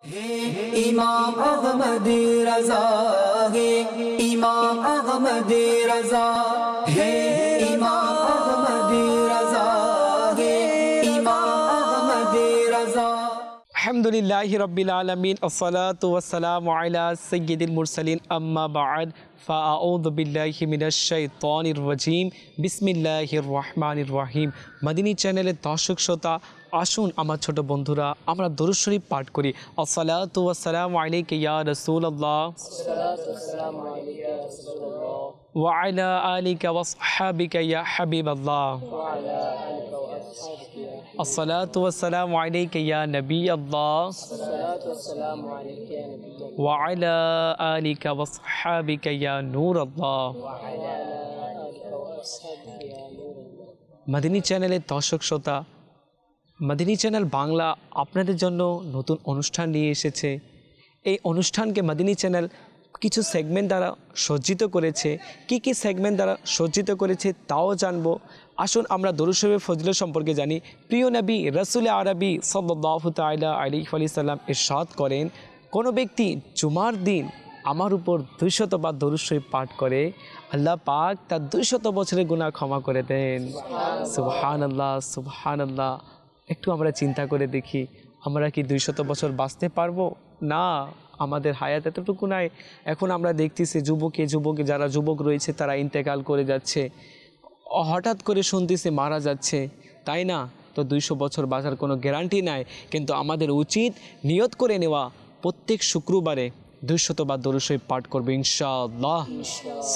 इमाम अहमद रज़ा है, इमाम अहमद रज़ा है, इमाम अहमद रज़ा है, इमाम अहमद रज़ा। अल्हम्दुलिल्लाहि रब्बिल आलमीन अस्सलातु वस्सलामु अला सय्यिदिल मुरसलीन अम्मा बाद फ़अऊज़ु बिल्लाहि मिनश शैतानिर रजीम बिस्मिल्लाहिर रहमानिर रहीम। मदनी চ্যানেলের দর্শক শ্রোতা, আসুন আমার ছোট বন্ধুরা আমরা দরুদ শরীফ পাঠ করি। আসসালাতু ওয়াসসালামু আলাইকা ইয়া রাসূলুল্লাহ, ওয়া আলা আলিকা ওয়া আসহাবিকা ইয়া হাবিবাল্লাহ, আসসালাতু ওয়াসসালামু আলাইকা ইয়া নবী আল্লাহ, ওয়া আলা আলিকা ওয়া আসহাবিকা ইয়া নূর আল্লাহ। মদনী চ্যানেলের দর্শক শ্রোতা, মদনী চ্যানেল বাংলা আপনাদের জন্য নতুন অনুষ্ঠান নিয়ে এসেছে। এই অনুষ্ঠানকে মদনী চ্যানেল কিছু সেগমেন্ট দ্বারা সজ্জিত করেছে। কি সেগমেন্ট দ্বারা সজ্জিত করেছে তাও জানবো। আসুন আমরা দরুদ শরীফের ফজিলত সম্পর্কে জানি। প্রিয় নবী রাসূল আরবি সাল্লাল্লাহু তাআলা আলাইহি ওয়াসাল্লাম ইরশাদ করেন, কোনো ব্যক্তি জুমার দিন আমার উপর 200 বার দরুদ শরীফ পাঠ করে, আল্লাহ পাক তার 200 বছরের গুনাহ ক্ষমা করে দেন। সুবহানাল্লাহ, সুবহানাল্লাহ। একটু আমরা চিন্তা করে দেখি, আমরা কি 200 বছর বাঁচতে পারবো? না, আমাদের হায়াত এতটুকু নাই। এখন আমরা দেখতেছি যুবকে যারা যুবক রয়েছে তারা ইন্তেকাল করে যাচ্ছে, হঠাৎ করে শুনতেছি মারা যাচ্ছে, তাই না? তো 200 বছর বাঁচার কোনো গ্যারান্টি নাই, কিন্তু আমাদের উচিত নিয়ত করে নেওয়া প্রত্যেক শুক্রবারে 200 বার দরুদ শরীফ পাঠ করবে ইনশাআল্লাহ।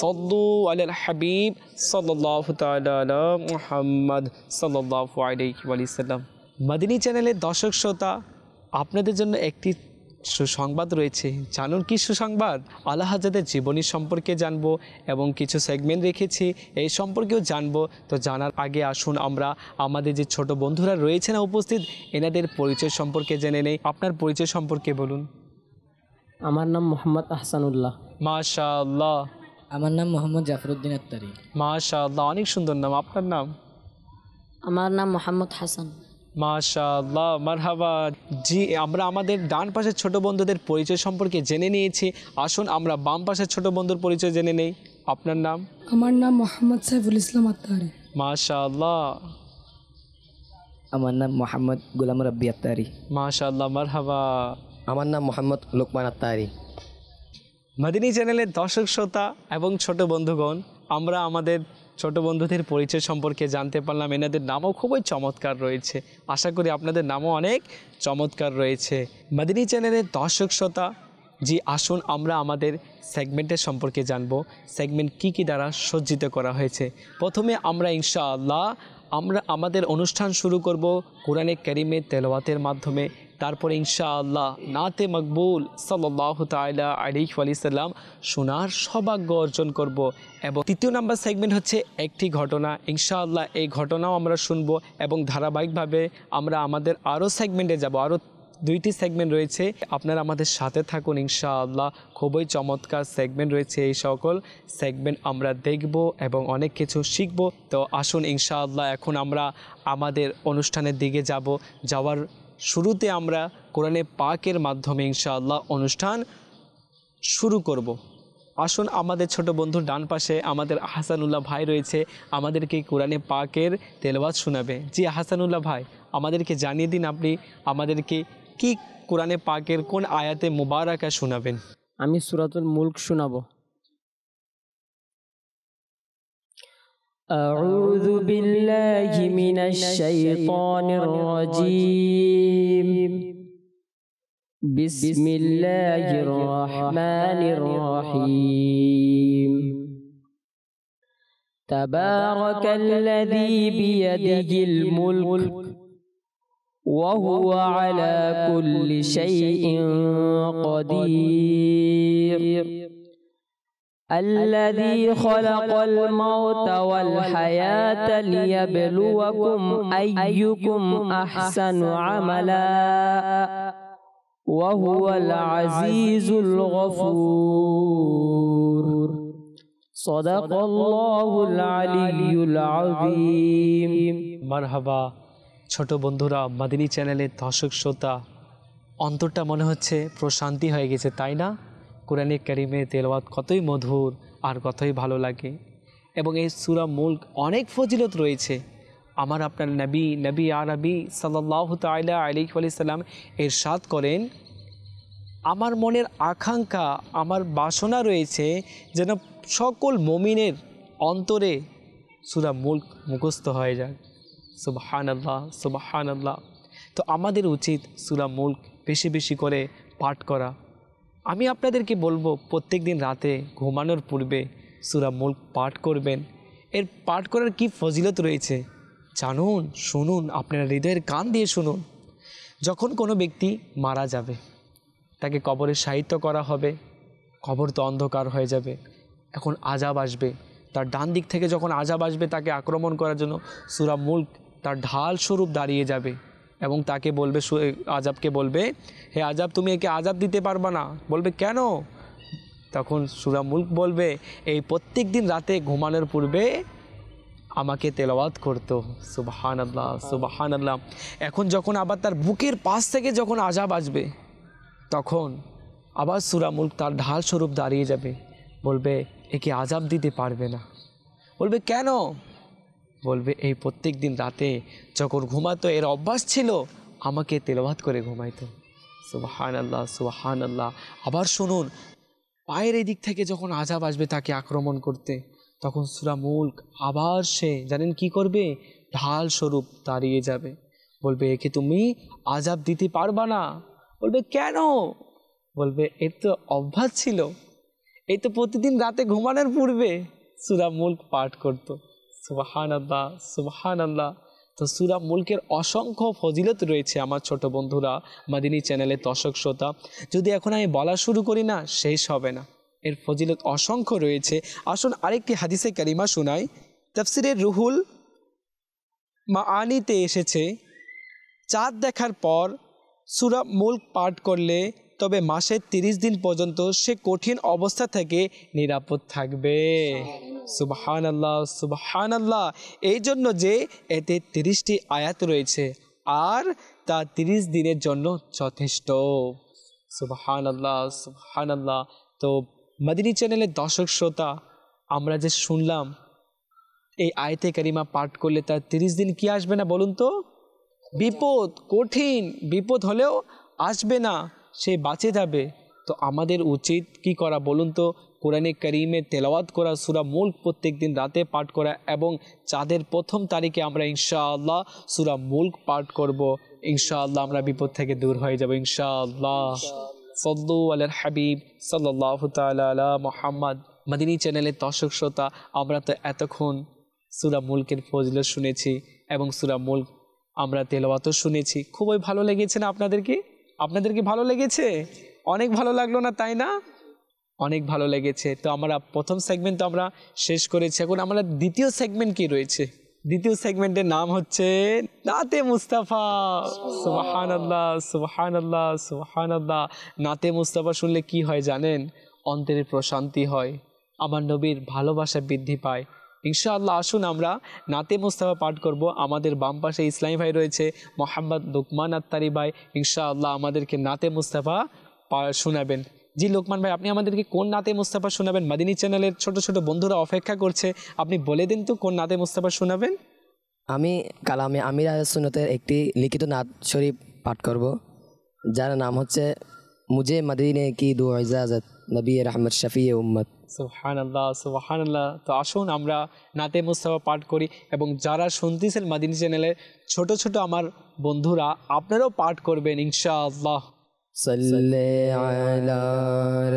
সাল্লু আলাল হাবিব সাল্লাল্লাহু তাআলা আলা মুহাম্মদ সাল্লাল্লাহু আলাইহি ওয়াসাল্লাম। মদনী চ্যানেলের দর্শক শ্রোতা, আপনাদের জন্য একটি সুসংবাদ রয়েছে। জানুন কি সুসংবাদ? আলা হযরতের জীবনী সম্পর্কে জানবো এবং কিছু সেগমেন্ট রেখেছি এই সম্পর্কেও জানবো। তো জানার আগে আসুন আমরা আমাদের যে ছোট বন্ধুরা রয়েছে না উপস্থিত, এনাদের পরিচয় সম্পর্কে জেনে নেই। আপনার পরিচয় সম্পর্কে বলুন। আমার নাম মোহাম্মদ আহসানুল্লাহ। মাশাআল্লাহ। আমার নাম মোহাম্মদ জাফরউদ্দিন আত্তারি। মাশাআল্লাহ, অনেক সুন্দর নাম। আপনার নাম? আমার নাম মোহাম্মদ হাসান। মাশাআল্লাহ, মারহাবা। জি, আমরা আমাদের ডান পাশের ছোট বন্ধুদের পরিচয় সম্পর্কে জেনে নিয়েছি। আসুন আমরা বাম পাশের ছোট বন্ধুর পরিচয় জেনে নেই। আপনার নাম? আমার নাম মোহাম্মদ সাইফুল ইসলাম আত্তারি। মাশাআল্লাহ। আমার নাম মোহাম্মদ গোলাম রাব্বি আত্তারি। মাশাআল্লাহ, মারহাবা। আমার নাম মোহাম্মদ লোকমান আত্তারি। মদনী চ্যানেলের দর্শক শ্রোতা এবং ছোট বন্ধুগণ, আমরা আমাদের ছোট বন্ধুদের পরিচয় সম্পর্কে জানতে পারলাম। এনাদের নামও খুবই চমৎকার রয়েছে। আশা করি আপনাদের নামও অনেক চমৎকার রয়েছে। মদনী চ্যানেলের দর্শক শ্রোতা, জি আসুন আমরা আমাদের সেগমেন্টের সম্পর্কে জানবো। সেগমেন্ট কি দ্বারা সজ্জিত করা হয়েছে। প্রথমে আমরা ইনশাআল্লাহ আমাদের অনুষ্ঠান শুরু করব কোরআনে কারিমের তেলাওয়াতের মাধ্যমে। তারপরে ইনশাআল্লাহ নাতে মকবুল সাল্লাল্লাহু তাআলা আলাইহি ওয়াসাল্লাম শোনার সৌভাগ্য অর্জন করব। এবং তৃতীয় নাম্বার সেগমেন্ট হচ্ছে একটি ঘটনা। ইনশাআল্লাহ এই ঘটনাও আমরা শুনবো এবং ধারাবাহিকভাবে আমরা আমাদের আরও সেগমেন্টে যাব। আরও 2টি সেগমেন্ট রয়েছে, আপনারা আমাদের সাথে থাকুন ইনশাআল্লাহ। খুবই চমৎকার সেগমেন্ট রয়েছে, এই সকল সেগমেন্ট আমরা দেখব এবং অনেক কিছু শিখব। তো আসুন ইনশাআল্লাহ এখন আমরা আমাদের অনুষ্ঠানের দিকে যাব। যাওয়ার শুরুতে আমরা কোরআনে পাকের মাধ্যমে ইনশাআল্লাহ অনুষ্ঠান শুরু করব। আসুন আমাদের ছোট বন্ধুর ডান পাশে আমাদের হাসানুল্লাহ ভাই রয়েছে, আমাদেরকে কোরআনে পাকের তেলাওয়াত শোনাবে। জি হাসানুল্লাহ ভাই, আমাদেরকে জানিয়ে দিন আপনি আমাদেরকে কি কোরআনে পাকের কোন আয়াতে মুবারাকা শোনাবেন। আমি সূরাতুল মুলক শোনাবো। আউযু বিল্লাহি মিনাশ শাইতানির রাজীম। বিসমিল্লাহির রহমানির রহিম। তাবারাকাল্লাযী বিয়াদিহিল মুলক وهو على كل شيء قدير الذي خلق الموت والحياة ليبلوكم أيكم أحسن عملا وهو العزيز الغفور صدق الله العلي العظيم। মারহাবা। ছোট বন্ধুরা, মদনী চ্যানেলের দর্শক শ্রোতা, অন্তরটা মনে হচ্ছে প্রশান্তি হয়ে গেছে, তাই না? কোরআনে কারিমে তেলাওয়াত কতই মধুর আর কতই ভালো লাগে। এবং এই সূরা মুলক অনেক ফজিলত রয়েছে। আমার আপনার নবী আরবি সাল্লাল্লাহু তাআলা আলাইহি ওয়া সাল্লাম ইরশাদ করেন, আমার মনের আকাঙ্ক্ষা, আমার বাসনা রয়েছে যেন সকল মুমিনের অন্তরে সূরা মুলক মুখস্থ হয়ে যায়। সুবহানাল্লাহ, সুবহানাল্লাহ। তো আমাদের উচিত সূরা মুলক বেশি বেশি করে পাঠ করা। আমি আপনাদেরকে বলবো প্রত্যেক দিন রাতে ঘুমানোর পূর্বে সূরা মুলক পাঠ করবেন। এর পাঠ করার কি ফজিলত রয়েছে জানুন, শুনুন, আপনারা হৃদয়ের কান দিয়ে শুনুন। যখন কোনো ব্যক্তি মারা যাবে, তাকে কবরে শায়িত করা হবে, কবর তো অন্ধকার হয়ে যাবে, এখন আযাব আসবে। তার ডান দিক থেকে যখন আযাব আসবে তাকে আক্রমণ করার জন্য সূরা মুলক তার ঢাল স্বরূপ দাঁড়িয়ে যাবে এবং তাকে বলবে, আযাবকে বলবে, হে আযাব, তুমি একে আযাব দিতে পারবা না। বলবে কেন? তখন সূরা মুলক বলবে, এই প্রত্যেক দিন রাতে ঘুমানোর পূর্বে আমাকে তেলাওয়াত করতো। সুবহানাল্লাহ, সুবহানাল্লাহ। এখন যখন আবার তার বুকের পাশ থেকে যখন আযাব আসবে, তখন আবার সূরা মুলক তার ঢাল স্বরূপ দাঁড়িয়ে যাবে, বলবে একে আযাব দিতে পারবে না। বলবে কেন? বলবে এই প্রত্যেক দিন রাতে যখন ঘুমাতো এর অভ্যাস ছিল আমাকে তেলাওয়াত করে ঘুমাইতো। সুবহানাল্লাহ, সুবহানাল্লাহ। আবার শুনুন, পায়ের এই দিক থেকে যখন আযাব আসবে তাকে আক্রমণ করতে, তখন সূরা মুলক আবার সে জানেন কি করবে? ঢাল স্বরূপ দাঁড়িয়ে যাবে, বলবে একে তুমি আযাব দিতে পারবা না। বলবে কেন? বলবে এর তো অভ্যাস ছিল, এই তো প্রতিদিন রাতে ঘুমানোর পূর্বে সূরা মুলক পাঠ করতো। সুবহানাল্লাহ, সুবহানাল্লাহ। তো সূরা মুলকের অসংখ্য ফজিলত রয়েছে আমার ছোট বন্ধুরা, মাদিনী চ্যানেলের দর্শক শ্রোতা। যদি এখন আমি বলা শুরু করি না, শেষ হবে না। এর ফজিলত অসংখ্য রয়েছে। আসুন আরেকটি হাদিসে কারিমা শোনাই। তাফসিরের রুহুল মাআনিতে এসেছে, চাঁদ দেখার পর সূরা মুলক পাঠ করলে তবে মাসের 30 দিন পর্যন্ত সে কঠিন অবস্থা থেকে নিরাপদ থাকবে। সুবহানাল্লাহ, সুবহানাল্লাহ। এই জন্য যে এতে 30টি আয়াত রয়েছে আর তা 30 দিনের জন্য যথেষ্ট। সুবহানাল্লাহ, সুবহানাল্লাহ। তো মাদিনী চ্যানেলের দর্শক শ্রোতা, আমরা যে শুনলাম এই আয়াতে কারিমা পাঠ করলে তার 30 দিন কি আসবে না বলুন তো? বিপদ, কঠিন বিপদ হলেও আসবে না, সে বাঁচে যাবে। তো আমাদের উচিত কি করা বলুন তো? কোরআনে কারিমের তেলাওয়াত করা, সূরা মুলক প্রত্যেক দিন রাতে পাঠ করা এবং চাঁদের প্রথম তারিখে আমরা ইনশাআল্লাহ সূরা মুলক পাঠ করব। ইনশাআল্লাহ আমরা বিপদ থেকে দূর হয়ে যাব ইনশাআল্লাহ। সাল্লু আলাল হাবিব সাল্লাল্লাহু তাআলা আলা মুহাম্মদ। মাদিনী চ্যানেলের দর্শক শ্রোতা, আমরা তো এতক্ষণ সূরা মুলকের ফজিলত শুনেছি এবং সূরা মুলক আমরা তেলাওয়াতও শুনেছি। খুবই ভালো লেগেছে না আপনাদেরকে? আপনাদেরকে ভালো লেগেছে? অনেক ভালো লাগলো না, তাই না? অনেক ভালো লেগেছে। তো আমরা প্রথম সেগমেন্ট তো আমরা শেষ করেছি। এখন আমরা দ্বিতীয় সেগমেন্ট কি রয়েছে? দ্বিতীয় সেগমেন্টের নাম হচ্ছে নাতে মুস্তাফা। সুবহানাল্লাহ, সুবহানাল্লাহ, সুবহানাল্লাহ। নাতে মুস্তাফা শুনলে কি হয় জানেন? অন্তরের প্রশান্তি হয়, আমার নবীর ভালোবাসা বৃদ্ধি পায়। ইনশাআল্লাহ আসুন আমরা নাতে মুস্তাফা পাঠ করব। আমাদের বাম পাশে ইসলামী ভাই রয়েছে, মোহাম্মদ লোকমান আত্তারি ভাই। ইনশাআল্লাহ আমাদেরকে নাতে মুস্তাফা শোনাবেন। জি লোকমান ভাই, আপনি আমাদেরকে কোন নাতে মুস্তাফা শোনাবেন? মাদিনী চ্যানেলের ছোট ছোট বন্ধুরা অপেক্ষা করছে, আপনি বলে দিন তো কোন নাতে মুস্তাফা শোনাবেন। আমি কালামে আমির আল সুন্নতের একটি লিখিত নাত শরীফ পাঠ করব, যার নাম হচ্ছে মুঝে মদিনে কি দো ইজাজত নবী রহমত শফি উম্মত। সুবহানাল্লাহ, সুবহানাল্লাহ। তো আসুন আমরা নাতে মুস্তাফা পাঠ করি এবং যারা শুনতেছেন মাদিনী চ্যানেলের ছোট ছোট আমার বন্ধুরা, আপনারাও পাঠ করবেন ইনশাআল্লাহ। সাল্লি আলা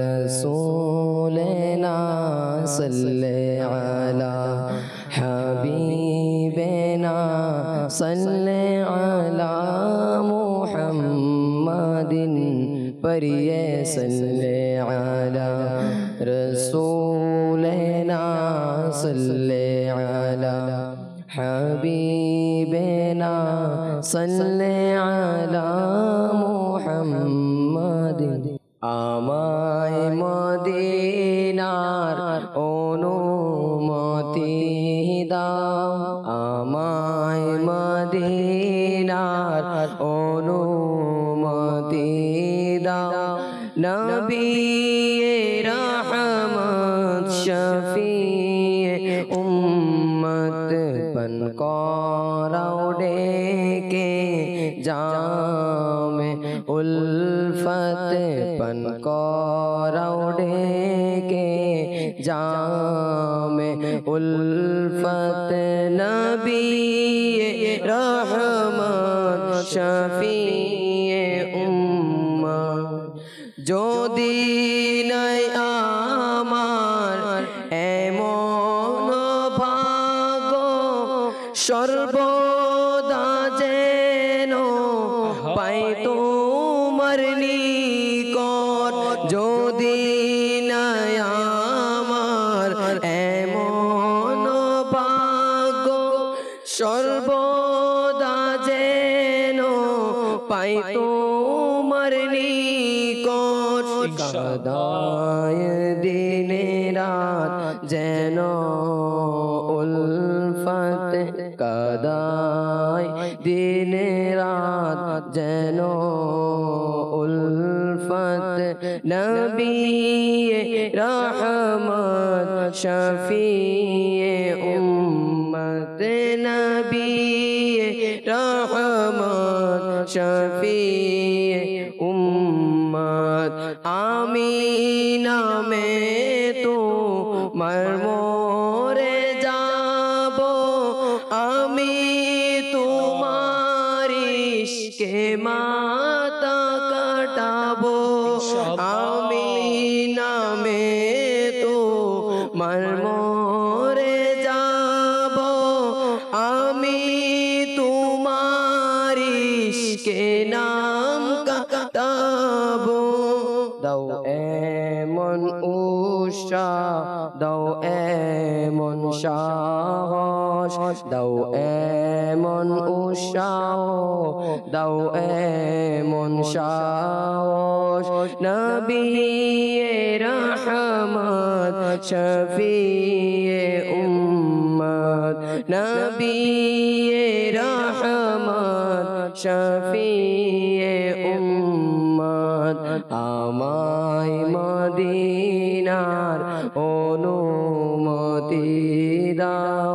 রাসূলিনা সাল্লি আলা হাবিবিনা সাল্লি আলা মুহাম্মাদিন পরিয়ে সাল্লি আলা রাসূলিনা সাল্লি আলা হাবিবিনা সাল্লি আলা মুহাম্মাদিন। আমায় মদিনার অনুমতি দাও, আমায় মদিনার অনুমতি নবী রহমত শফিয়ে উম্মত বন করাও ডেকে জামে উলফত বন করাও ডেকে জামে উলফত নবী রহমত শফিয়ে উম্মত যদি নাই আমার এমন ভাগ্য সর্বদা যেন পাই তোমার নিকট যদি নাই আমার এমন ভাগ্য সর্বদা যেন পাই তোমার নিকট কাদায় দিনে রাত যেন উলফত কাদায় দিনে রাত যেন উলফত নবী রহমত শফিয়ে উম্মত নবী রহমত শফিয়ে উম্মত আমি নামে তো মরমরে যাব আমি তোমার ইশকে মাতা কাটাবো আমি নামে তো মরমরে যাব আমি তোমার ইশকে নাম কাটাবো দাও এমন উৎসাহ দাও এমন সাহস দাও এমন উৎসাহ দাও এমন সাহস নবী রহমত শফিয়ে উম্মত নবী রহমত শফিয়ে উম্মত আমায় মদিনার অনুমতি দাও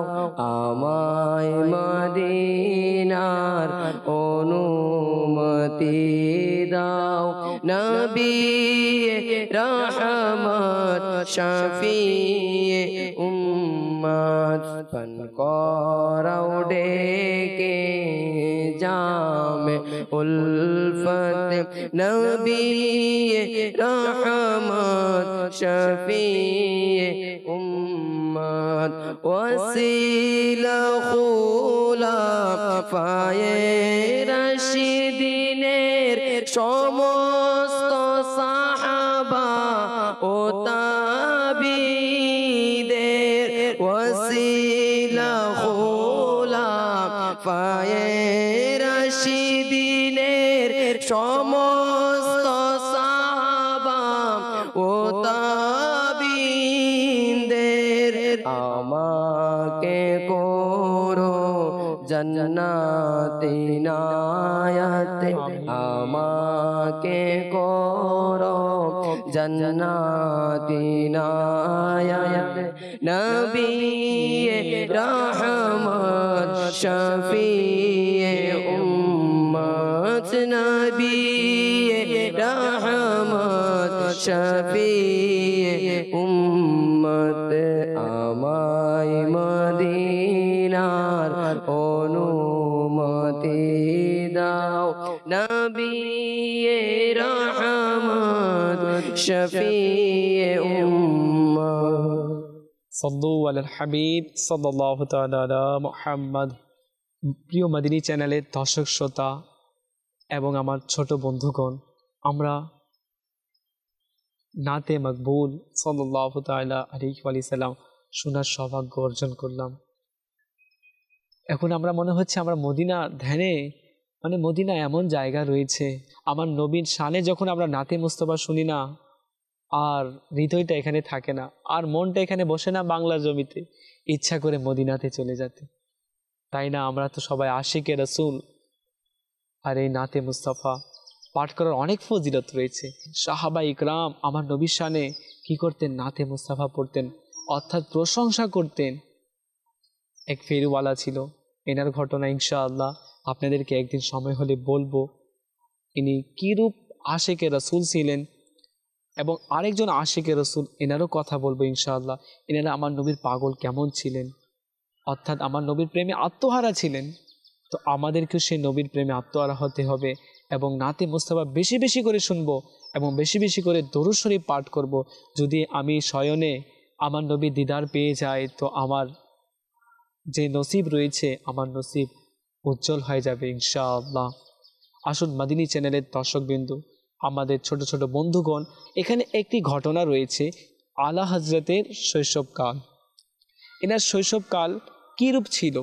আমায় মদিনার অনুমতি দাও নবী রহমত শফিয়ে উম্মত পন করাও ডেকে জামে উলফত নবী রহমত শফিয়ে উম্মত ওয়াসিলা খুলাফায়ে রাশিদিনের সমস্ত সাহাবা ও তাবিদের ওয়াসিলা খুলাফায়ে রাশিদিনের সমস্ত সাহাবা ও তাবিদের আমাকে করো জান্নাতি নায়াতে আমাকে করো জান্নাতি নায়াতে নবী রহমত শফিয়ে উম্মত নবী রহমত শফিয়ে উম্মত আমায় মদিনার অনুমতি দাও নবী রহমত শফিয়ে উম্মত সল্লু আলাল হাবিব সাল্লাল্লাহু তাআলা আলা মুহাম্মদ। প্রিয় মাদিনী চ্যানেলের দর্শক শ্রোতা এবং আমার ছোট বন্ধুগণ, আমরা নাতে মকবুল সাল্লাল্লাহু তাআলা আলাইহি ওয়া সাল্লাম শোনার সৌভাগ্য অর্জন করলাম। এখন আমরা মনে হচ্ছে আমরা মদিনা ধ্যানে, মানে মদিনা এমন জায়গা রয়েছে, আমার নবীর শানে যখন আমরা নাতে মুস্তফা শুনি না, আর হৃদয়টা এখানে থাকে না, আর মনটা এখানে বসে না বাংলার জমিতে, ইচ্ছা করে মদিনাতে চলে যেতে, তাই না? আমরা তো সবাই আশিকে রসুল, আর এই নাতে মুস্তফা পাঠ করার অনেক ফজিলত রয়েছে। সাহাবা ইকরাম আমার নবীর শানে কি করতেন? নাতে মুস্তাফা পড়তেন, অর্থাৎ প্রশংসা করতেন। এক ফেরিওয়ালা ছিল, এনার ঘটনা ইনশাআল্লাহ আপনাদেরকে একদিন সময় হলে বলবো। ইনি কীরূপ আশিকে রসুল ছিলেন এবং আরেকজন আশিকে রসুল, এনারও কথা বলবো ইনশাআল্লাহ। এনারা আমার নবীর পাগল কেমন ছিলেন, অর্থাৎ আমার নবীর প্রেমে আত্মহারা ছিলেন। তো আমাদেরকেও সেই নবীর প্রেমে আত্মহারা হতে হবে এবং নাতে মুস্তাফা বেশি বেশি করে শুনবো এবং বেশি বেশি করে দরুদ শরীফ পাঠ করব। যদি আমি শয়নে আমার নবী দিদার পেয়ে যাই তো আমার যে নসিব রয়েছে, আমার নসিব উজ্জ্বল হয়ে যাবে ইনশাআল্লাহ। আসুন মাদিনী চ্যানেলের দর্শকবিন্দু, আমাদের ছোট ছোট বন্ধুগণ, এখানে একটি ঘটনা রয়েছে আলা হজরতের শৈশবকাল। এনার শৈশবকাল কীরূপ ছিল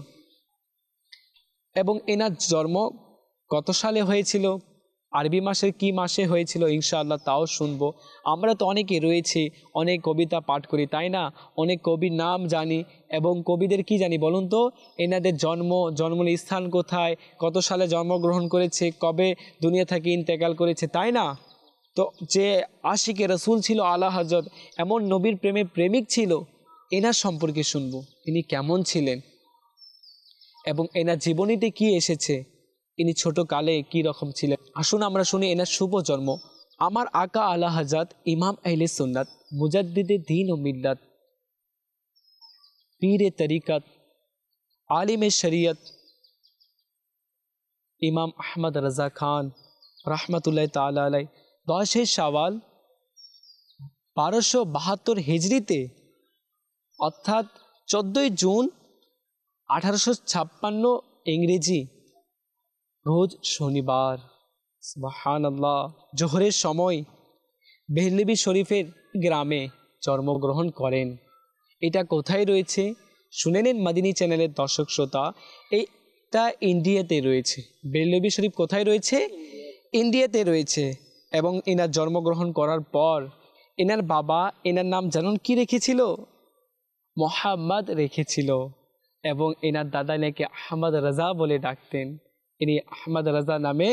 এবং এনার জন্ম কত সালে হয়েছিল, আরবি মাসের কি মাসে হয়েছিল ইনশাআল্লাহ তাও শুনবো। আমরা তো অনেকে রয়েছি, অনেক কবিতা পাঠ করি, তাই না? অনেক কবির নাম জানি এবং কবিদের কি জানি বলুন তো? এনাদের জন্মস্থান কোথায়, কত সালে জন্মগ্রহণ করেছে, কবে দুনিয়া থেকে ইন্তেকাল করেছে, তাই না? তো যে আশিকে রসুল ছিল আলা হজরত, এমন নবীর প্রেমে প্রেমিক ছিল, এনার সম্পর্কে শুনবো। ইনি কেমন ছিলেন এবং এনার জীবনীতে কি এসেছে, ইনি ছোট কালে কি রকম ছিলেন। আসুন আমরা শুনি এনার শুভ জন্ম। আমার আকা আলা হজরত ইমাম আহলে সুন্নাত, মুজাদ্দিদে দ্বীন ও মিল্লাত, পীরে তরিকত, আলিমে শরিয়ত, ইমাম আহমদ রাজা খান রহমতুল্লাহ তাআলা আলাইহি 10 শাওয়াল 1272 হিজরিতে, অর্থাৎ 14 জুন 1856 ইংরেজি রোজ শনিবার, সুবহানাল্লাহ, জোহরের সময় বেহলবি শরীফের গ্রামে জন্মগ্রহণ করেন। এটা কোথায় রয়েছে শুনে নিন মাদিনী চ্যানেলের দর্শক শ্রোতা। এইটা ইন্ডিয়াতে রয়েছে। বেহলবি শরীফ কোথায় রয়েছে? ইন্ডিয়াতে রয়েছে। এবং এনার জন্মগ্রহণ করার পর এনার বাবা এনার নাম জানুন কি রেখেছিল? মোহাম্মদ রেখেছিল। এবং এনার দাদা এনাকে আহমদ রাজা বলে ডাকতেন। ইনি আহমদ রাজা নামে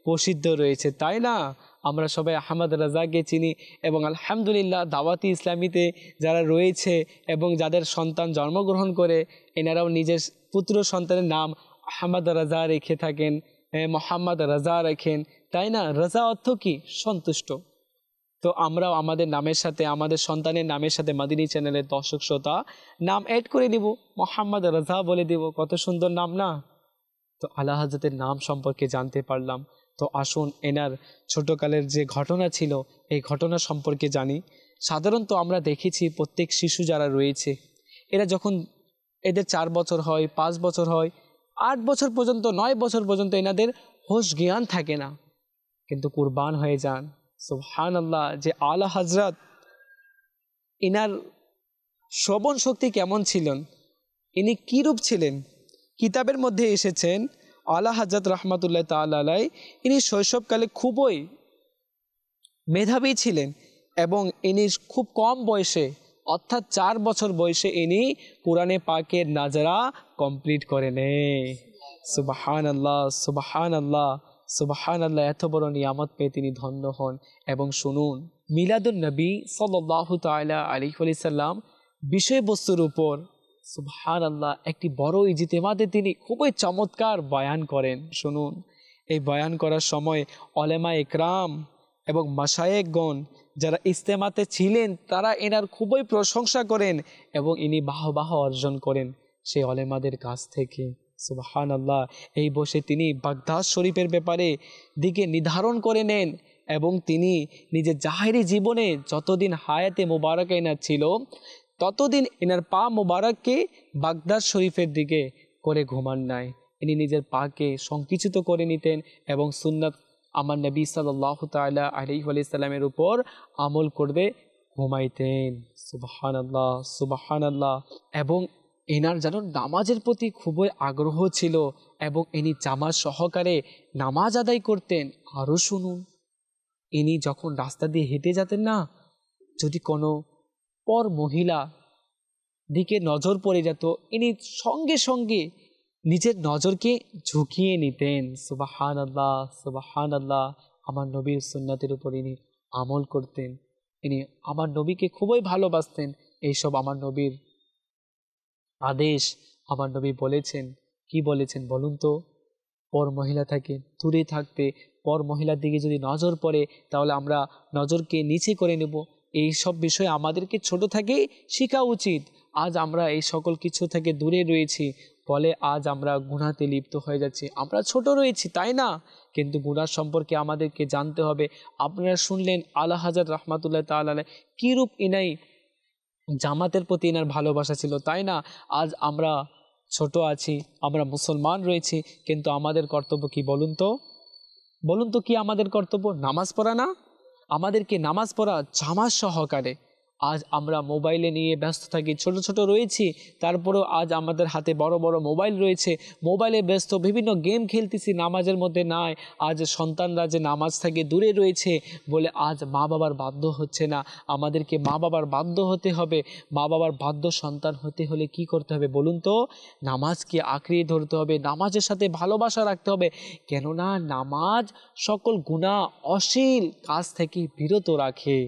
প্রসিদ্ধ রয়েছে, তাই না? আমরা সবাই আহমদ রাজাকে চিনি এবং আলহামদুলিল্লাহ দাওয়াতি ইসলামীতে যারা রয়েছে এবং যাদের সন্তান জন্মগ্রহণ করে, এনারাও নিজের পুত্র সন্তানের নাম আহমদ রাজা রেখে থাকেন, মোহাম্মদ রাজা রাখেন, তাই না? রাজা অর্থ কি? সন্তুষ্ট। তো আমরাও আমাদের নামের সাথে, আমাদের সন্তানের নামের সাথে মাদিনী চ্যানেলের দর্শক শ্রোতা নাম অ্যাড করে নিব, মোহাম্মদ রাজা বলে দিব। কত সুন্দর নাম না? তো আলা হজরতের নাম সম্পর্কে জানতে পারলাম। তো আসুন এনার ছোটকালের যে ঘটনা ছিল এই ঘটনা সম্পর্কে জানি। সাধারণত আমরা দেখেছি প্রত্যেক শিশু যারা রয়েছে, এরা যখন এদের 4 বছর হয়, 5 বছর হয়, 8 বছর পর্যন্ত, 9 বছর পর্যন্ত এনাদের হোশ জ্ঞান থাকে না, কিন্তু কুরবান হয়ে যান। সুবহানাল্লাহ, যে আলা হজরত ইনার শ্রবণ শক্তি কেমন ছিলেন, ইনি কীরূপ ছিলেন, কিতাবের মধ্যে এসেছেন আলা হজরত রহমতুল্লাহ তাআলা আলাইহি ইনি শৈশবকালে খুবই মেধাবী ছিলেন এবং ইনি খুব কম বয়সে, অর্থাৎ 4 বছর বয়সে ইনি কোরআনে পাকের নাজরা কমপ্লিট করে নেয়। সুবহানাল্লাহ, সুবহানাল্লাহ, সুবহানাল্লাহ। এত বড় নিয়ামত পেয়ে তিনি ধন্য হন। এবং শুনুন, মিলাদুন নবী সাল্লাল্লাহু তাআলা আলাইহি ওয়াসাল্লাম বিষয়বস্তুর উপর সুবহানাল্লাহ একটি বড় ইজতিমাতে তিনি খুবই চমৎকার বয়ান করেন। শুনুন, এই বয়ান করার সময় ওলামা ইকরাম এবং মাশায়েখগণ যারা ইজতেমাতে ছিলেন তারা এনার খুবই প্রশংসা করেন এবং ইনি বাহবাহ অর্জন করেন সেই ওলামাদের কাছ থেকে। সুবহানাল্লাহ। এই বসে তিনি বাগদাদ শরীফের ব্যাপারে দিকে নির্ধারণ করে নেন এবং তিনি নিজের জাহেরি জীবনে যতদিন হায়াতে মুবারক এনার ছিল ততদিন এনার পা মুবারককে বাগদাদ শরীফের দিকে করে ঘুমান নাই। ইনি নিজের পাকে সংকুচিত করে নিতেন এবং সুন্নাত আমার নবী সাল্লাল্লাহু তাআলা আলাইহি ওয়াসাল্লামের উপর আমল করবে ঘুমাইতেন। সুবহানাল্লাহ, সুবহানাল্লাহ। এবং এনার যেন নামাজের প্রতি খুবই আগ্রহ ছিল এবং ইনি জামাত সহকারে নামাজ আদায় করতেন। আরও শুনুন, ইনি যখন রাস্তা দিয়ে হেঁটে যেতেন না, যদি কোনো পর মহিলা দিকে নজর পড়ে যেত, ইনি সঙ্গে সঙ্গে নিজের নজরকে ঝুঁকিয়ে নিতেন। সুবহানাল্লাহ, সুবহানাল্লাহ। আমার নবীর সুন্নাতের উপর ইনি আমল করতেন, ইনি আমার নবীকে খুবই ভালোবাসতেন। এইসব আমার নবীর আদেশ। আমার নবী বলেছেন, কি বলেছেন বলুন তো? পর মহিলা থেকে দূরে থাকতে, পর মহিলার দিকে যদি নজর পড়ে তাহলে আমরা নজরকে নিচে করে নেব। এই সব বিষয় আমাদেরকে ছোট থেকেই শেখা উচিত। আজ আমরা এই সকল কিছু থেকে দূরে রয়েছি বলে আজ আমরা গুনাহতে লিপ্ত হয়ে যাচ্ছি। আমরা ছোট রয়েছি তাই না, কিন্তু গুনাহ সম্পর্কে আমাদেরকে জানতে হবে। আপনারা শুনলেন আলা হযরত রাহমাতুল্লাহ তাআলা আলাইহি কীরূপ ইনাই জামাতের প্রতি এনার ভালোবাসা ছিল, তাই না? আজ আমরা ছোট আছি, আমরা মুসলমান রয়েছি, কিন্তু আমাদের কর্তব্য কি বলুন তো? বলুন তো কি আমাদের কর্তব্য? নামাজ পড়া না? আমাদেরকে নামাজ পড়া জামাত সহকারে। আজ আমরা মোবাইলে নিয়ে ব্যস্ত থাকি, ছোট ছোট রয়েছি, তারপরেও আজ আমাদের হাতে বড় বড় মোবাইল রয়েছে, মোবাইলে ব্যস্ত, বিভিন্ন গেম খেলতেছি, নামাজের মধ্যে নাই। আজ সন্তানরা যে নামাজ থেকে দূরে রয়েছে বলে আজ মা বাবার বাধ্য হচ্ছে না। আমাদেরকে মা বাবার বাধ্য হতে হবে। মা বাবার বাধ্য সন্তান হতে হলে কি করতে হবে বলুন তো? নামাজকে আঁকড়িয়ে ধরতে হবে, নামাজের সাথে ভালোবাসা রাখতে হবে। কেননা নামাজ সকল গুনাহ অশ্লীল কাজ থেকে বিরত রাখে।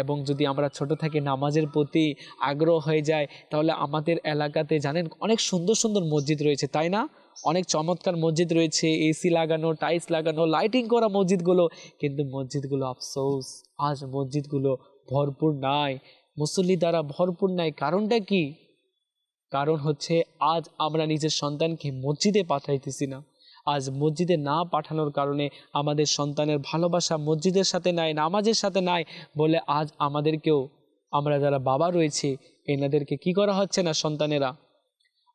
এবং যদি আমরা ছোট থেকে নামাজের প্রতি আগ্রহ হয়ে যায় তাহলে আমাদের এলাকাতে জানেন অনেক সুন্দর সুন্দর মসজিদ রয়েছে, তাই না? অনেক চমৎকার মসজিদ রয়েছে, এসি লাগানো, টাইলস লাগানো, লাইটিং করা মসজিদগুলো, কিন্তু মসজিদগুলো আফসোস আজ মসজিদগুলো ভরপুর নাই, মুসল্লি দ্বারা ভরপুর নাই। কারণটা কি? কারণ হচ্ছে আজ আমরা নিজের সন্তানকে মসজিদে পাঠাইতেছি না। আজ মসজিদে না পাঠানোর কারণে আমাদের সন্তানের ভালোবাসা মসজিদের সাথে নাই, নামাজের সাথে নাই বলে আজ আমাদেরকেও, আমরা যারা বাবা রয়েছে এনাদেরকে কি করা হচ্ছে না, সন্তানেরা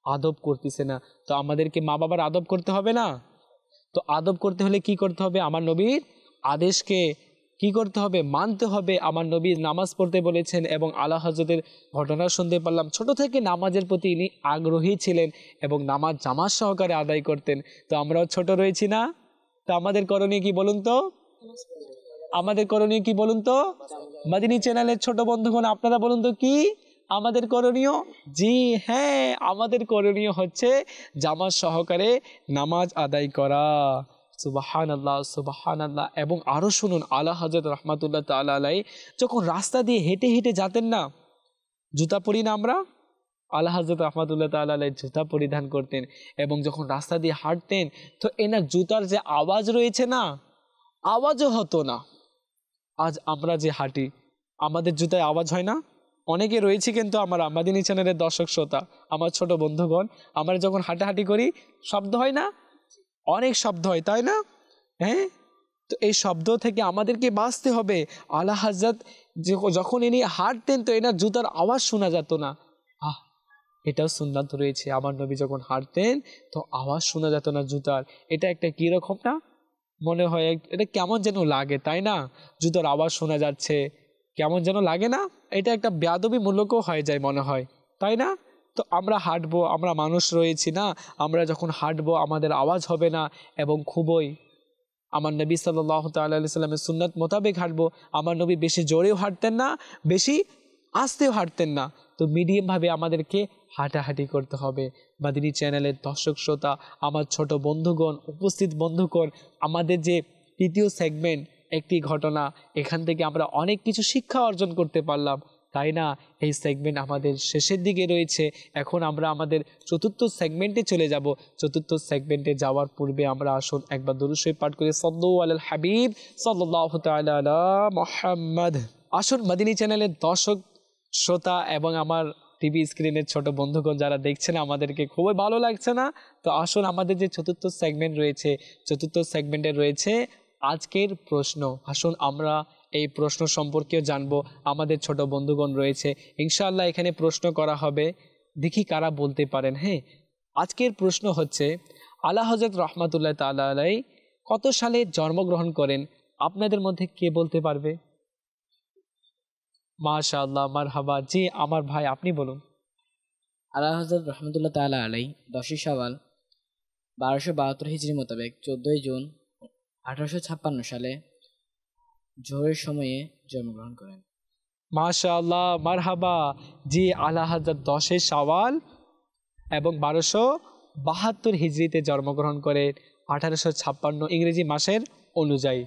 আদব করতেছে না। তো আমাদেরকে মা বাবার আদব করতে হবে না? তো আদব করতে হলে কি করতে হবে? আমার নবীর আদেশকে কি করতে হবে? মানতে হবে। আমার নবী নামাজ পড়তে বলেছেন এবং আলা হযরতের ঘটনা শুনতে পারলাম, ছোট থেকে নামাজের প্রতি ইনি আগ্রহী ছিলেন এবং নামাজ জামাত সহকারে আদায় করতেন। তো আমরাও ছোট রয়েছি না? তো আমাদের করণীয় কি বলুন তো? আমাদের করণীয় কি বলুন তো? মাদিনী চ্যানেলের ছোট বন্ধুগণ আপনারা বলুন তো কি আমাদের করণীয়? জি হ্যাঁ, আমাদের করণীয় হচ্ছে জামাত সহকারে নামাজ আদায় করা। সুবহানাল্লাহ, সুবহানাল্লাহ। এবং আরও শুনুন, আলা হযরত রাহমাতুল্লাহ তাআলা আলাইহি যখন রাস্তা দিয়ে হেঁটে হেঁটে যেতেন না, জুতা পরি না আমরা? আলা হযরত রাহমাতুল্লাহ তাআলা আলাইহি জুতা পরিধান করতেন এবং যখন রাস্তা দিয়ে হাঁটতেন তো এনার জুতার যে আওয়াজ রয়েছে না, আওয়াজও হতো না। আজ আমরা যে হাঁটি আমাদের জুতায় আওয়াজ হয় না? অনেকে রয়েছে কিন্তু আমার মাদিনী চ্যানেলের দর্শক শ্রোতা, আমার ছোট বন্ধুগণ, আমরা যখন হাঁটাহাঁটি করি শব্দ হয় না? অনেক শব্দ হয়, তাই না? হ্যাঁ, তো এই শব্দ থেকে আমাদেরকে বাঁচতে হবে। আলা হযরত যখন ইনি হাঁটতেন তো এনার জুতার আওয়াজ শোনা যেত না। এটাও সুন্নাত রয়েছে, আমার নবী যখন হাঁটতেন তো আওয়াজ শোনা যেত না জুতার। এটা একটা কীরকম না মনে হয়, এটা কেমন যেন লাগে, তাই না? জুতার আওয়াজ শোনা যাচ্ছে, কেমন যেন লাগে না? এটা একটা বেয়াদবি মূলকও হয়ে যায় মনে হয়, তাই না? তো আমরা হাঁটবো, আমরা মানুষ রয়েছি না, আমরা যখন হাঁটবো আমাদের আওয়াজ হবে না এবং খুবই আমার নবী সাল্লাল্লাহু তাআলা আলাইহি সাল্লামের সুন্নাত মোতাবেক হাঁটবো। আমার নবী বেশি জোরেও হাঁটতেন না, বেশি আস্তেও হাঁটতেন না, তো মিডিয়ামভাবে আমাদেরকে হাঁটাহাঁটি করতে হবে। মাদিনী চ্যানেলের দর্শক শ্রোতা, আমার ছোট বন্ধুগণ, উপস্থিত বন্ধুগণ, আমাদের যে তৃতীয় সেগমেন্ট একটি ঘটনা, এখান থেকে আমরা অনেক কিছু শিক্ষা অর্জন করতে পারলাম, তাই না? এই সেগমেন্ট আমাদের শেষের দিকে রয়েছে। এখন আমরা আমাদের চতুর্থ সেগমেন্টে চলে যাব। চতুর্থ সেগমেন্টে যাওয়ার পূর্বে আমরা আসুন একবার দরুদ শরীফ পাঠ করে সাল্লু আলাল হাবিব সাল্লাল্লাহু তাআলা আলা মুহাম্মদ। আসুন মাদিনী চ্যানেলের দর্শক শ্রোতা এবং আমার টিভি স্ক্রিনের ছোট বন্ধুগণ যারা দেখছেন, আমাদেরকে খুবই ভালো লাগছে না? তো আসুন আমাদের যে চতুর্থ সেগমেন্ট রয়েছে, চতুর্থ সেগমেন্টে রয়েছে আজকের প্রশ্ন। আসুন আমরা এই প্রশ্ন সম্পর্কেও জানবো। আমাদের ছোট বন্ধুগণ রয়েছে, ইনশাআল্লাহ এখানে প্রশ্ন করা হবে, দেখি কারা বলতে পারেন। হ্যাঁ, আজকের প্রশ্ন হচ্ছে আলা হযরত রাহমাতুল্লাহ তাআলা আলাইহি কত সালে জন্মগ্রহণ করেন? আপনাদের মধ্যে কে বলতে পারবে? মাশাআল্লাহ, মারহাবা। জি আমার ভাই, আপনি বলুন। আলা হযরত রহমতুল্লাহ তাআলা আলাইহি 10ই শাওয়াল 1272 হিজরি মোতাবেক 14ই জুন 1856 সালে জোহরের সময়ে জন্মগ্রহণ করেন। মাশাআল্লাহ, মারহাবা। জি আলা হযরত 10 শাওয়াল এবং 1272 হিজরিতে জন্মগ্রহণ করেন 1856 ইংরেজি মাসের অনুযায়ী।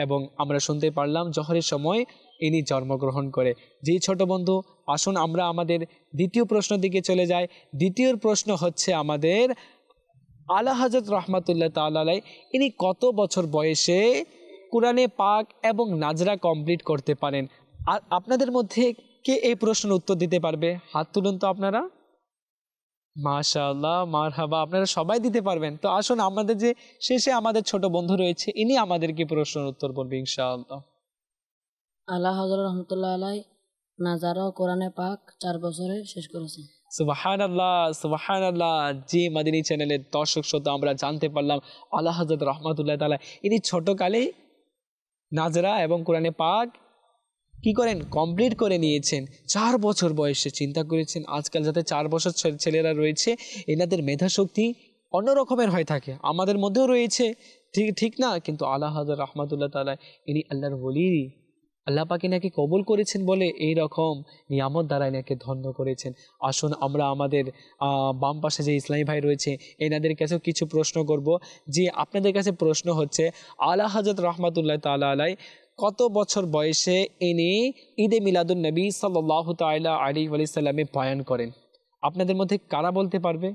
এবং আমরা শুনতে পারলাম জোহরের সময় ইনি জন্মগ্রহণ করে। জি ছোট বন্ধু, আসুন আমরা আমাদের দ্বিতীয় প্রশ্নের দিকে চলে যাই। দ্বিতীয় প্রশ্ন হচ্ছে আমাদের আলা হযরত রহমাতুল্লাহ তাআলা আলাইহি ইনি কত বছর বয়সে কোরআনে পাক এবং নাজরা কমপ্লিট করতে পারেন? আর আপনাদের মধ্যে কে এই প্রশ্নের উত্তর দিতে পারবে? হাত তুলুন তো আপনারা। মাশাআল্লাহ, মারহাবা, আপনারা সবাই দিতে পারবেন। তো আসুন আমাদের যে শেষে আমাদের ছোট বন্ধু রয়েছে ইনি আমাদেরকে প্রশ্নের উত্তর বলবে ইনশাআল্লাহ। আল্লাহ হযরত রহমতুল্লাহ আলাই নাজারা ও কোরআনে পাক 4 বছরে শেষ করেছেন। সুবহানাল্লাহ, সুবহানাল্লাহ। জি মাদিনী চ্যানেলের দর্শক শ্রোতা, আমরা জানতে পারলাম আলা হযরত রহমাতুল্লাহ তাআলা ইনি ছোটকালে নাজরা এবং কোরআনে পাক কি করেন, কমপ্লিট করে নিয়েছেন 4 বছর বয়সে। চিন্তা করেছেন আজকাল যাতে 4 বছর ছেলেরা রয়েছে এনাদের মেধাশক্তি অন্য রকমের হয়ে থাকে, আমাদের মধ্যেও রয়েছে, ঠিক না? কিন্তু আলা হযরত রহমাতুল্লাহ তাআলা ইনি আল্লাহর ওলি, আল্লাহ পাক এনাকে কবুল করেছেন বলে এই রকম নিয়ামত দ্বারা এনাকে ধন্য করেছেন। আসুন আমরা আমাদের বাম পাশে যে ইসলামী ভাই রয়েছে এনাদের কাছেও কিছু প্রশ্ন করব। যে আপনাদের কাছে প্রশ্ন হচ্ছে আলা হযরত রহমাতুল্লাহ তাআলা আলাই কত বছর বয়সে ইনি ঈদে মিলাদুন নবী সাল্লাল্লাহু তাআলা আলাইহি ওয়া সাল্লামে বয়ান করেন? আপনাদের মধ্যে কারা বলতে পারবে?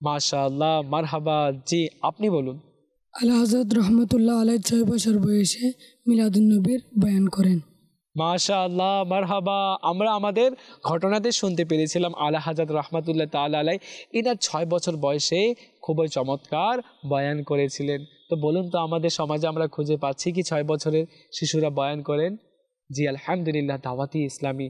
মাশাআল্লাহ, মারহাবা। জি আপনি বলুন। আলা হযরত রহমতুল্লাহ আলাই 6 বছর বয়সে মিলাদুন্নবীর বয়ান করেন। মাশাআল্লাহ, মারহাবা। আমরা আমাদের ঘটনাতে শুনতে পেরেছিলাম আলা হযরত রহমাতুল্লাহ তাআলা আলাই ইনার 6 বছর বয়সে খুবই চমৎকার বয়ান করেছিলেন। তো বলুন তো আমাদের সমাজে আমরা খুঁজে পাচ্ছি কি 6 বছরের শিশুরা বয়ান করেন? জি আলহামদুলিল্লাহ, দাওয়াতি ইসলামী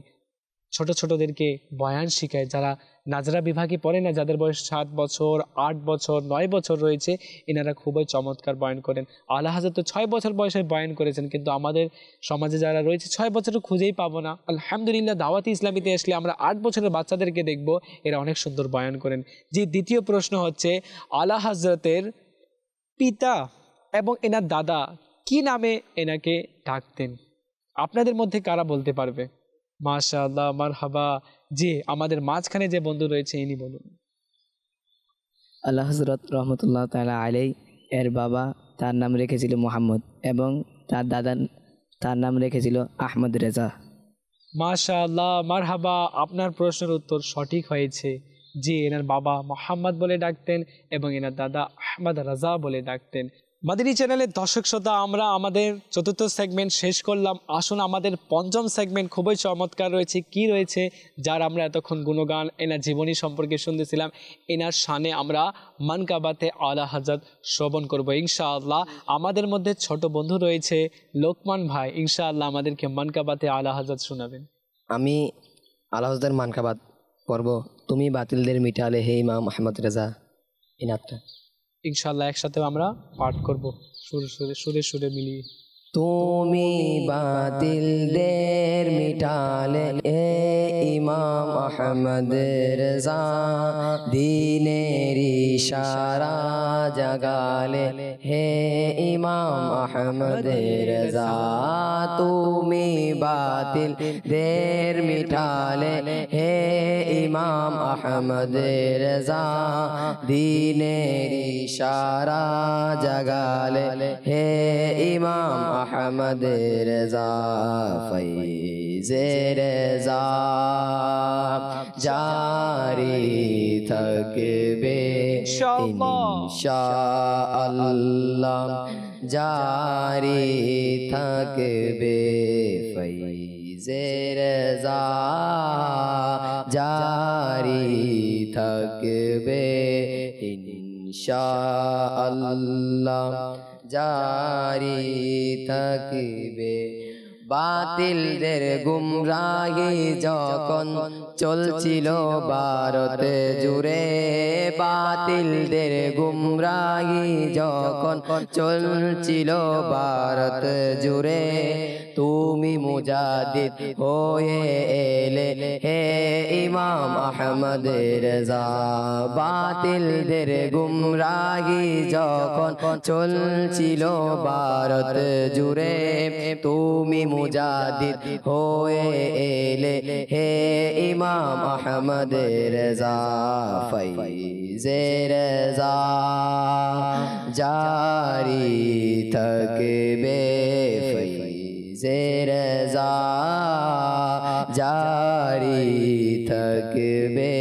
ছোট ছোটদেরকে বয়ান শিখায়, যারা নাজরা বিভাগে পড়ে না, যাদের বয়স 7 বছর 8 বছর 9 বছর রয়েছে, এনারা খুবই চমৎকার বয়ান করেন। আলা হযরত তো 6 বছর বয়সে বয়ান করেছেন, কিন্তু আমাদের সমাজে যারা রয়েছে 6 বছর খুঁজেই পাবো না। আলহামদুলিল্লাহ দাওয়াতি ইসলামীতে আসলে আমরা 8 বছরের বাচ্চাদেরকে দেখব, এরা অনেক সুন্দর বয়ান করেন। যে দ্বিতীয় প্রশ্ন হচ্ছে আলা হযরতের পিতা এবং এনার দাদা কি নামে এনাকে ডাকতেন? আপনাদের মধ্যে কারা বলতে পারবে? মাশাআল্লাহ, মারহাবা। জি আমাদের মাঝখানে যে বন্ধু রয়েছে ইনি বলুন। আল্লাহ হযরত রহমতুল্লাহ তাআলা আলাই এর বাবা তার নাম রেখেছিল মোহাম্মদ এবং তার দাদা তার নাম রেখেছিল আহমদ রেজা। মাশাআল্লাহ, মারহাবা, আপনার প্রশ্নের উত্তর সঠিক হয়েছে। জি এনার বাবা মোহাম্মদ বলে ডাকতেন এবং এনার দাদা আহমদ রাজা বলে ডাকতেন। মাদিনী চ্যানেলের দর্শক শ্রোতা, আমরা আমাদের চতুর্থ সেগমেন্ট শেষ করলাম। আসুন আমাদের পঞ্চম সেগমেন্ট খুবই চমৎকার রয়েছে। কি রয়েছে? যার আমরা এতক্ষণ গুণগান এনার জীবনী সম্পর্কে শুনতেছিলাম, এনার শানে আমরা মানকাবাতে আলা হযরত শ্রবণ করব ইনশাআল্লাহ। আমাদের মধ্যে ছোট বন্ধু রয়েছে লোকমান ভাই, ইনশাআল্লাহ আমাদেরকে মানকাবাতে আলা হযরত শোনাবেন। আমি আলা হযরতের মানকাবাত পড়ব। তুমি বাতিলদের মিটালে হে ইমাম আহমদ রেজা, এই নাতটা ইনশাআল্লাহ একসাথে আমরা পাঠ করব সুরে সুরে মিলিয়ে। তুমি বাতিলদের মিটালে এ ইমাম আহমদ রেজা, দিনের ইশারা জাগালে হে ইমাম আহমদ রেজা। তুমি বাতিলদের মিটালে হে ইমাম আহমদ রেজা, দিনের ইশারা জাগালে হে ইমাম আহমদ রেজা। ফৈজে রেজা জারি থাকবে ইনশাআল্লাহ, জারি থাকবে। ফৈজে রেজা জারি থাকবে ইনশাআল্লাহ, জারি থাকবে। বাতিলদের গুমরাহি যখন চলছিল ভারতে জুড়ে, বাতিলদের গুমরাহি যখন চলছিল ভারত জুড়ে, তুমি মুজাদ্দিদ হয়ে এলে হে ইমাম আহমদ রেজা বাতিলদের গুমরাহি যখন চলছিল ভারত জুড়ে তুমি মুজাদ্দিদ হয়ে এলে হে ইমাম আহমদ রেজা ফৈজে রেজা জারি থাকবে ফৈজে রেজা জারি থাকবে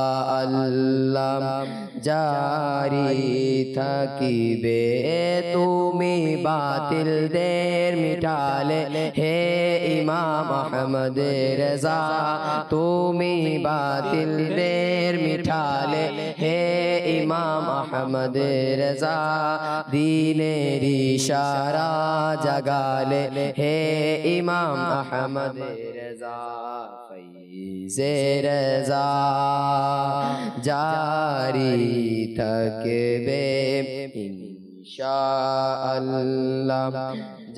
ইনশাআল্লাহ জারি থাকিবে তুমি বাতিলদের মিটালে হে ইমাম আহমদ রেজা তুমি বাতিলদের মিটালে হে ইমাম আহমদ রেজা দিনের ইশারা জাগালে হে ইমাম আহমদ রেজা ফৈজে রেজা জারি থাকবে ইনশাআল্লাহ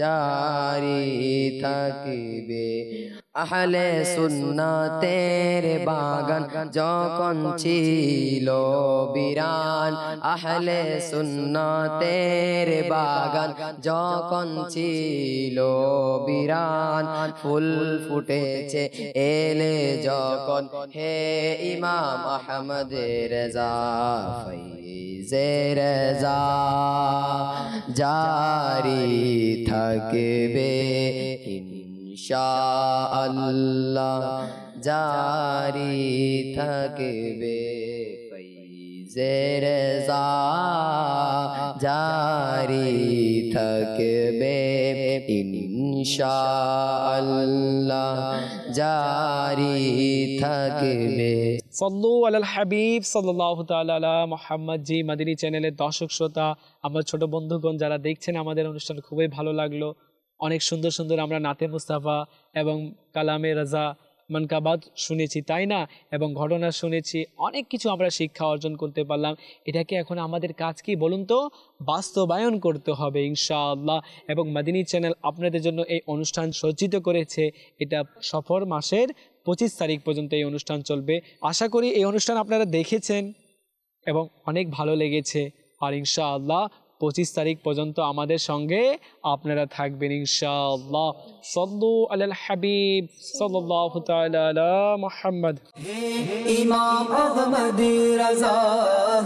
জারি থাকবে আহলে সুন্নাতের বাগান যখন ছিল বিরান আহলে সুন্নাতের বাগান যখন ছিল বিরান ফুল ফুটেছে এলে যখন হে ইমাম আহমদ রেজা ফৈজে রেজা জারি থাকবে ইনশাআল্লাহ জারি থাকবে ফৈজে রেজা জারি থাকবে ইনশাআল্লাহ জারি থাকবে সল্লু আলাল হাবিব সাল্লাল্লাহু তাআলা আলা মুহাম্মদ। জি মাদিনী চ্যানেলের দর্শক শ্রোতা, আমার ছোট বন্ধুগণ যারা দেখছেন আমাদের অনুষ্ঠান খুবই ভালো লাগলো। অনেক সুন্দর সুন্দর আমরা নাতে মুস্তাফা এবং কালামে রাজা মানকাবাত শুনেছি, তাই না? এবং ঘটনা শুনেছি, অনেক কিছু আমরা শিক্ষা অর্জন করতে পারলাম। এটাকে এখন আমাদের কাজ কি বলুন তো? বাস্তবায়ন করতে হবে ইনশাআল্লাহ। এবং মাদিনী চ্যানেল আপনাদের জন্য এই অনুষ্ঠান সজ্জিত করেছে। এটা সফর মাসের 25 তারিখ পর্যন্ত এই অনুষ্ঠান চলবে। আশা করি এই অনুষ্ঠান আপনারা দেখেছেন এবং অনেক ভালো লেগেছে। আর ইনশাআল্লাহ 25 তারিখ পর্যন্ত আমাদের সঙ্গে আপনারা থাকবেন ইনশাআল্লাহ। সাল্লু আলাল হাবিব সাল্লাল্লাহু তাআলা আলা মুহাম্মদ। ইমাম আহমদ রাজা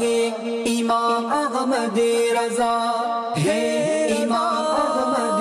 হে ইমাম আহমদ রাজা হে ইমাম আহমদ